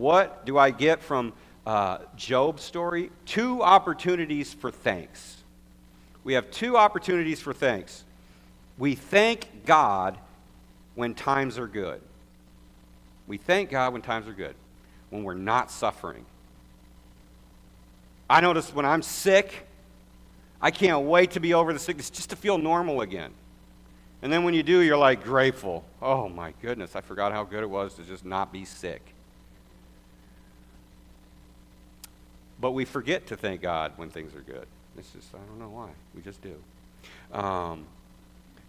what do I get from Job's story? 2 opportunities for thanks. We have 2 opportunities for thanks. We thank God when times are good. We thank God when times are good, when we're not suffering. I notice when I'm sick, I can't wait to be over the sickness just to feel normal again. And then when you do, you're like grateful. Oh my goodness, I forgot how good it was to just not be sick. But we forget to thank God when things are good. It's just, I don't know why. We just do.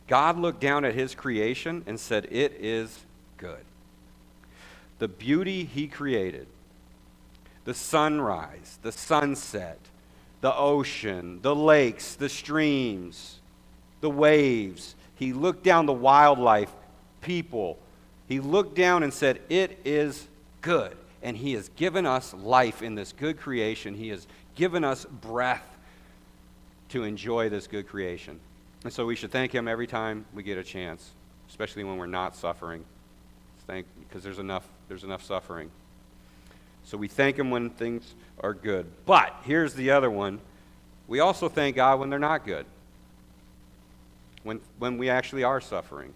God looked down at his creation and said, it is good. The beauty he created, the sunrise, the sunset, the ocean, the lakes, the streams, the waves. He looked down the wildlife, people. He looked down and said, it is good. And he has given us life in this good creation. He has given us breath to enjoy this good creation. And so we should thank him every time we get a chance, especially when we're not suffering. Because there's enough suffering. So we thank him when things are good. But here's the other one. We also thank God when they're not good. When we actually are suffering.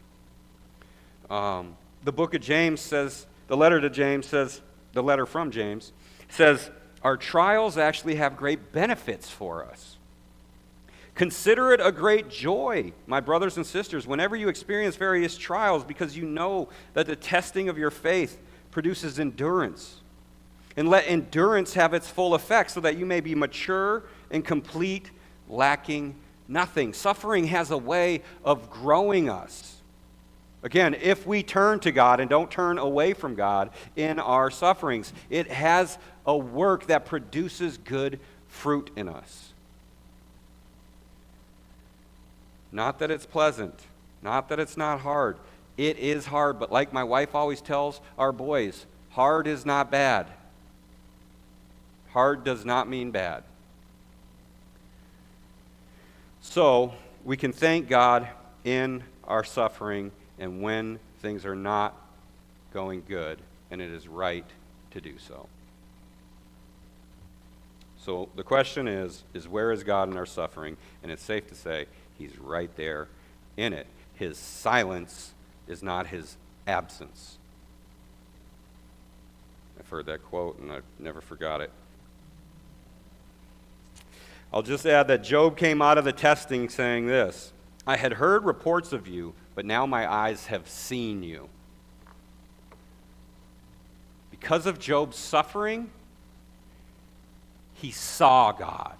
The book of James says, the letter from James says, our trials actually have great benefits for us. Consider it a great joy, my brothers and sisters, whenever you experience various trials, because you know that the testing of your faith produces endurance. And let endurance have its full effect so that you may be mature and complete, lacking nothing. Suffering has a way of growing us. Again, if we turn to God and don't turn away from God in our sufferings, it has a work that produces good fruit in us. Not that it's pleasant, not that it's not hard. It is hard, but like my wife always tells our boys, hard is not bad. Hard does not mean bad. So, we can thank God in our suffering and when things are not going good, and it is right to do so. So the question is where is God in our suffering? And it's safe to say he's right there in it. His silence is not his absence. I've heard that quote and I've never forgot it. I'll just add that Job came out of the testing saying this, I had heard reports of you, but now my eyes have seen you. Because of Job's suffering, he saw God.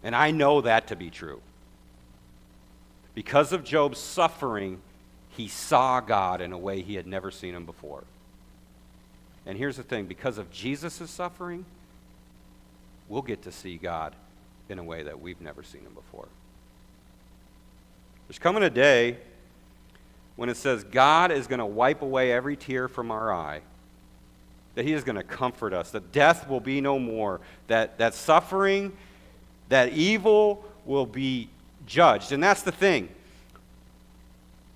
And I know that to be true. Because of Job's suffering, he saw God in a way he had never seen him before. And here's the thing, because of Jesus' suffering, we'll get to see God in a way that we've never seen him before. There's coming a day when it says God is going to wipe away every tear from our eye, that he is going to comfort us, that death will be no more, that suffering, that evil will be judged. And that's the thing.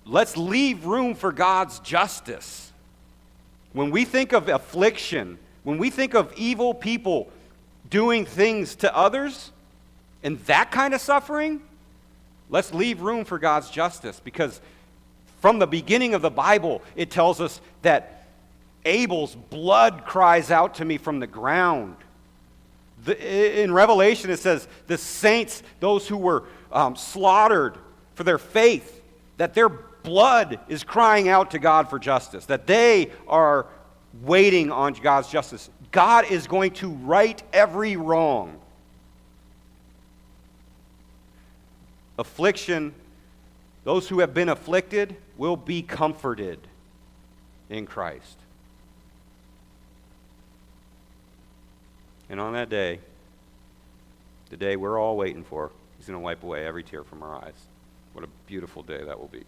Let's leave room for God's justice. When we think of affliction, when we think of evil people doing things to others and that kind of suffering, let's leave room for God's justice, because from the beginning of the Bible, it tells us that Abel's blood cries out to me from the ground. In Revelation, it says the saints, those who were slaughtered for their faith, that their blood is crying out to God for justice, that they are waiting on God's justice. God is going to right every wrong. Affliction, those who have been afflicted will be comforted in Christ. And on that day, the day we're all waiting for, he's going to wipe away every tear from our eyes. What a beautiful day that will be.